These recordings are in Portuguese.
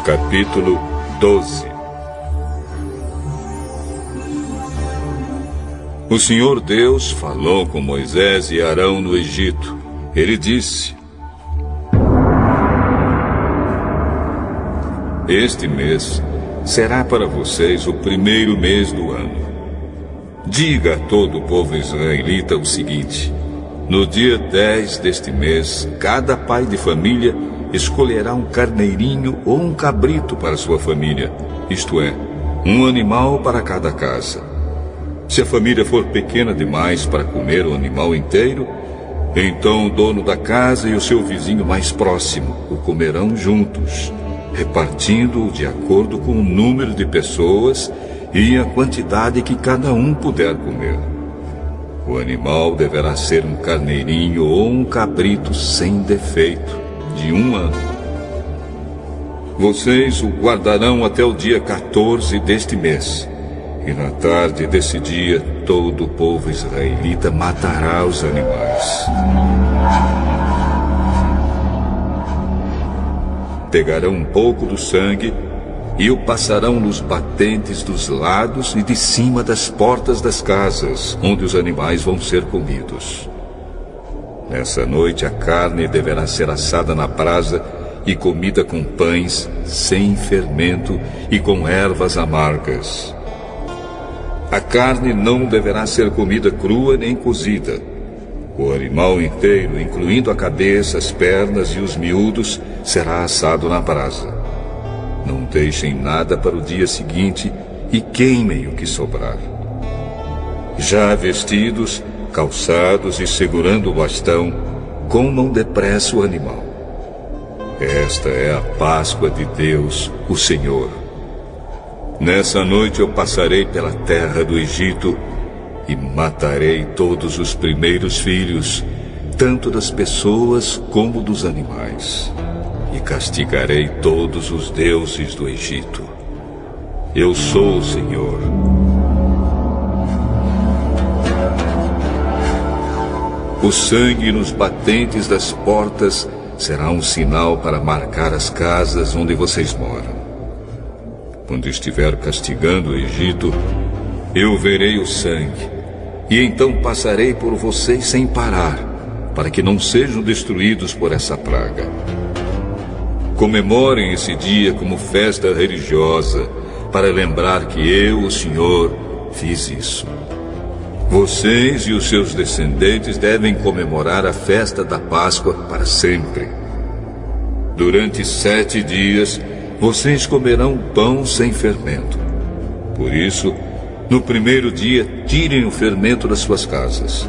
Capítulo 12. O Senhor Deus falou com Moisés e Arão no Egito. Ele disse: Este mês será para vocês o primeiro mês do ano. Diga a todo o povo israelita o seguinte: no dia 10 deste mês, cada pai de família escolherá um carneirinho ou um cabrito para sua família, isto é, um animal para cada casa. Se a família for pequena demais para comer o animal inteiro, então o dono da casa e o seu vizinho mais próximo o comerão juntos, repartindo-o de acordo com o número de pessoas e a quantidade que cada um puder comer. O animal deverá ser um carneirinho ou um cabrito sem defeito, de 1 ano. Vocês o guardarão até o dia 14 deste mês. E na tarde desse dia, todo o povo israelita matará os animais. Pegarão um pouco do sangue e o passarão nos batentes dos lados e de cima das portas das casas, onde os animais vão ser comidos. Nessa noite, a carne deverá ser assada na brasa e comida com pães sem fermento e com ervas amargas. A carne não deverá ser comida crua nem cozida. O animal inteiro, incluindo a cabeça, as pernas e os miúdos, será assado na brasa. Não deixem nada para o dia seguinte e queimem o que sobrar. Já vestidos, calçados e segurando o bastão, comam depressa o animal. Esta é a Páscoa de Deus, o Senhor. Nessa noite eu passarei pela terra do Egito e matarei todos os primeiros filhos, tanto das pessoas como dos animais. E castigarei todos os deuses do Egito. Eu sou o Senhor. O sangue nos batentes das portas será um sinal para marcar as casas onde vocês moram. Quando estiver castigando o Egito, eu verei o sangue, e então passarei por vocês sem parar, para que não sejam destruídos por essa praga. Comemorem esse dia como festa religiosa, para lembrar que eu, o Senhor, fiz isso. Vocês e os seus descendentes devem comemorar a festa da Páscoa para sempre. Durante 7 dias, vocês comerão pão sem fermento. Por isso, no primeiro dia, tirem o fermento das suas casas.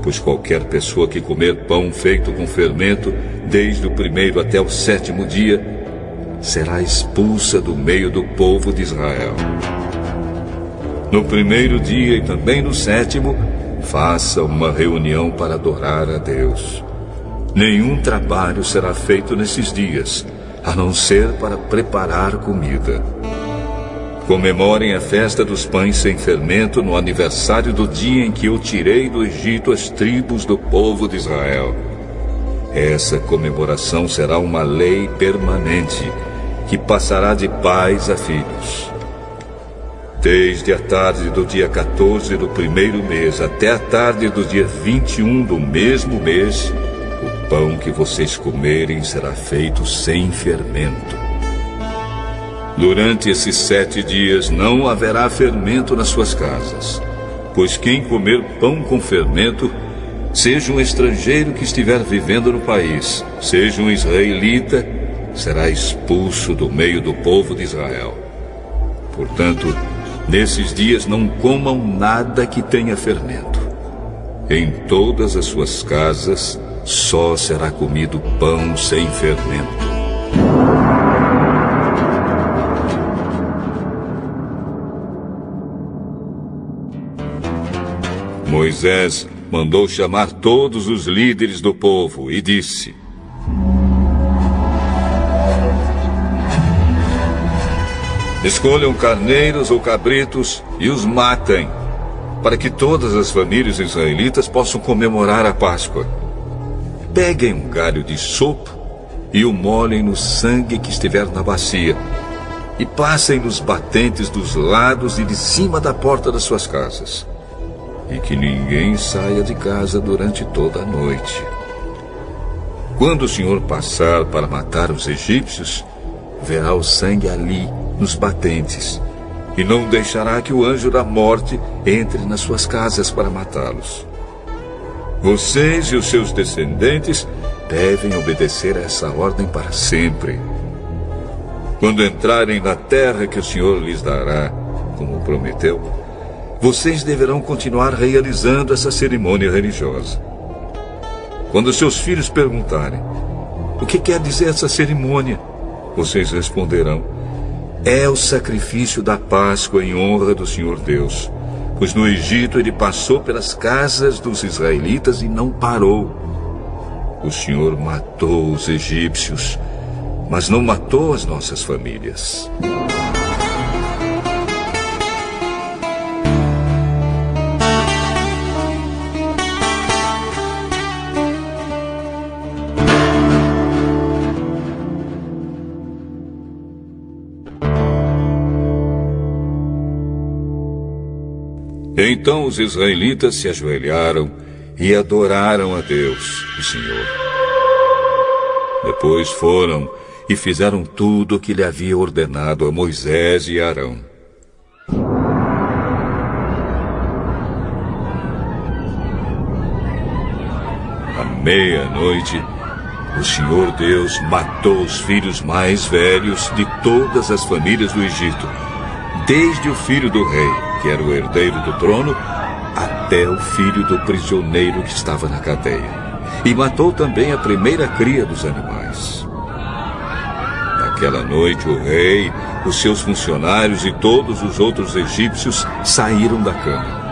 Pois qualquer pessoa que comer pão feito com fermento, desde o 1º até o 7º dia, será expulsa do meio do povo de Israel. No primeiro dia e também no 7º, faça uma reunião para adorar a Deus. Nenhum trabalho será feito nesses dias, a não ser para preparar comida. Comemorem a festa dos pães sem fermento no aniversário do dia em que eu tirei do Egito as tribos do povo de Israel. Essa comemoração será uma lei permanente, que passará de pais a filhos. Desde a tarde do dia 14 do primeiro mês até a tarde do dia 21 do mesmo mês, o pão que vocês comerem será feito sem fermento. Durante esses 7 dias não haverá fermento nas suas casas, pois quem comer pão com fermento, seja um estrangeiro que estiver vivendo no país, seja um israelita, será expulso do meio do povo de Israel. Portanto, nesses dias não comam nada que tenha fermento. Em todas as suas casas só será comido pão sem fermento. Moisés mandou chamar todos os líderes do povo e disse: escolham carneiros ou cabritos e os matem, para que todas as famílias israelitas possam comemorar a Páscoa. Peguem um galho de sopo e o molhem no sangue que estiver na bacia, e passem nos batentes dos lados e de cima da porta das suas casas, e que ninguém saia de casa durante toda a noite. Quando o Senhor passar para matar os egípcios, verá o sangue ali, nos batentes, e não deixará que o anjo da morte entre nas suas casas para matá-los. Vocês e os seus descendentes devem obedecer a essa ordem para sempre. Quando entrarem na terra que o Senhor lhes dará, como prometeu, vocês deverão continuar realizando essa cerimônia religiosa. Quando seus filhos perguntarem: o que quer dizer essa cerimônia? Vocês responderão: é o sacrifício da Páscoa em honra do Senhor Deus, pois no Egito ele passou pelas casas dos israelitas e não parou. O Senhor matou os egípcios, mas não matou as nossas famílias. Então os israelitas se ajoelharam e adoraram a Deus, o Senhor. Depois foram e fizeram tudo o que lhe havia ordenado a Moisés e Arão. À meia-noite, o Senhor Deus matou os filhos mais velhos de todas as famílias do Egito, desde o filho do rei, que era o herdeiro do trono, até o filho do prisioneiro que estava na cadeia. E matou também a primeira cria dos animais. Naquela noite o rei, os seus funcionários e todos os outros egípcios saíram da cama.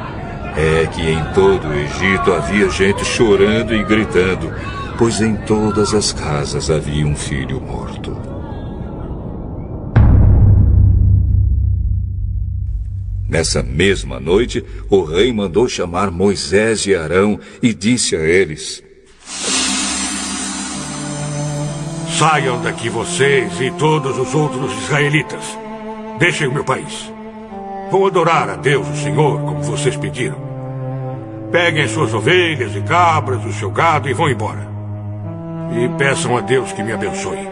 É que em todo o Egito havia gente chorando e gritando, pois em todas as casas havia um filho morto. Nessa mesma noite, o rei mandou chamar Moisés e Arão e disse a eles: saiam daqui vocês e todos os outros israelitas. Deixem o meu país. Vão adorar a Deus, o Senhor, como vocês pediram. Peguem suas ovelhas e cabras, o seu gado e vão embora. E peçam a Deus que me abençoe.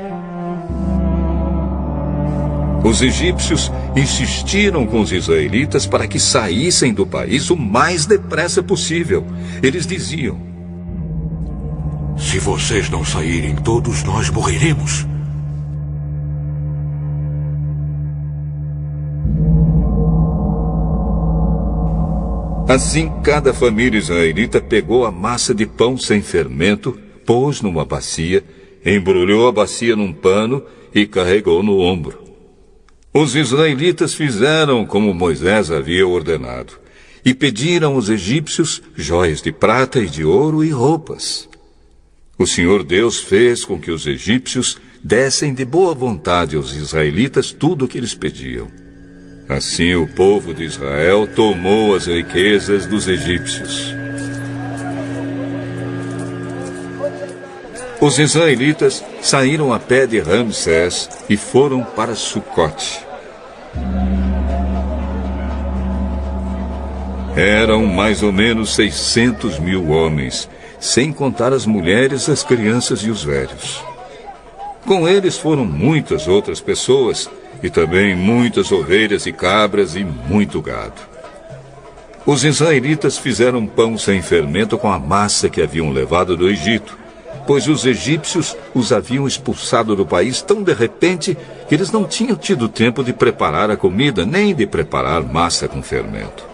Os egípcios insistiram com os israelitas para que saíssem do país o mais depressa possível. Eles diziam: se vocês não saírem, todos nós morreremos. Assim, cada família israelita pegou a massa de pão sem fermento, pôs numa bacia, embrulhou a bacia num pano e carregou no ombro. Os israelitas fizeram como Moisés havia ordenado e pediram aos egípcios joias de prata e de ouro e roupas. O Senhor Deus fez com que os egípcios dessem de boa vontade aos israelitas tudo o que eles pediam. Assim o povo de Israel tomou as riquezas dos egípcios. Os israelitas saíram a pé de Ramsés e foram para Sucote. Eram mais ou menos 600.000 homens, sem contar as mulheres, as crianças e os velhos. Com eles foram muitas outras pessoas, e também muitas ovelhas e cabras e muito gado. Os israelitas fizeram pão sem fermento com a massa que haviam levado do Egito, pois os egípcios os haviam expulsado do país tão de repente que eles não tinham tido tempo de preparar a comida, nem de preparar massa com fermento.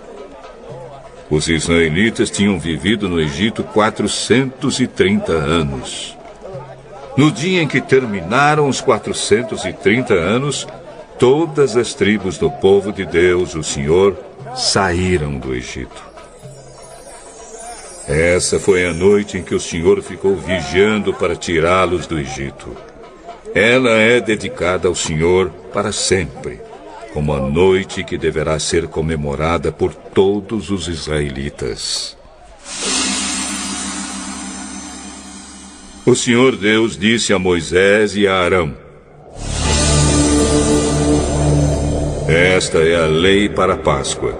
Os israelitas tinham vivido no Egito 430 anos. No dia em que terminaram os 430 anos, todas as tribos do povo de Deus, o Senhor, saíram do Egito. Essa foi a noite em que o Senhor ficou vigiando para tirá-los do Egito. Ela é dedicada ao Senhor para sempre, como a noite que deverá ser comemorada por todos os israelitas. O Senhor Deus disse a Moisés e a Arão: esta é a lei para a Páscoa.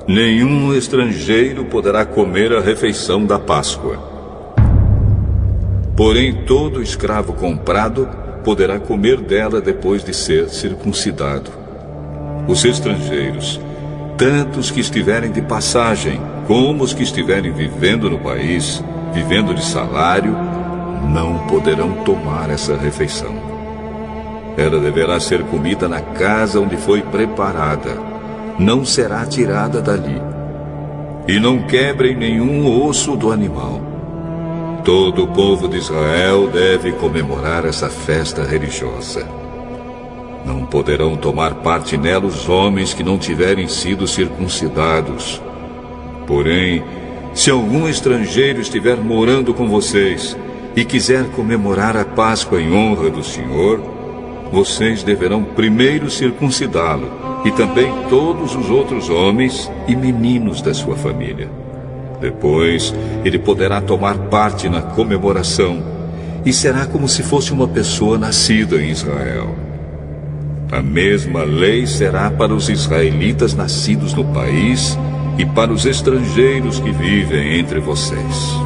Nenhum estrangeiro poderá comer a refeição da Páscoa. Porém, todo escravo comprado poderá comer dela depois de ser circuncidado. Os estrangeiros, tanto os que estiverem de passagem, como os que estiverem vivendo no país, vivendo de salário, não poderão tomar essa refeição. Ela deverá ser comida na casa onde foi preparada. Não será tirada dali. E não quebrem nenhum osso do animal. Todo o povo de Israel deve comemorar essa festa religiosa. Não poderão tomar parte nela os homens que não tiverem sido circuncidados. Porém, se algum estrangeiro estiver morando com vocês e quiser comemorar a Páscoa em honra do Senhor, vocês deverão primeiro circuncidá-lo, e também todos os outros homens e meninos da sua família. Depois, ele poderá tomar parte na comemoração, e será como se fosse uma pessoa nascida em Israel. A mesma lei será para os israelitas nascidos no país e para os estrangeiros que vivem entre vocês.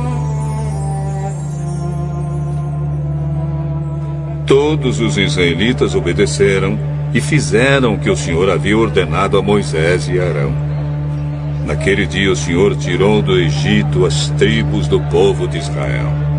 Todos os israelitas obedeceram e fizeram o que o Senhor havia ordenado a Moisés e Arão. Naquele dia o Senhor tirou do Egito as tribos do povo de Israel.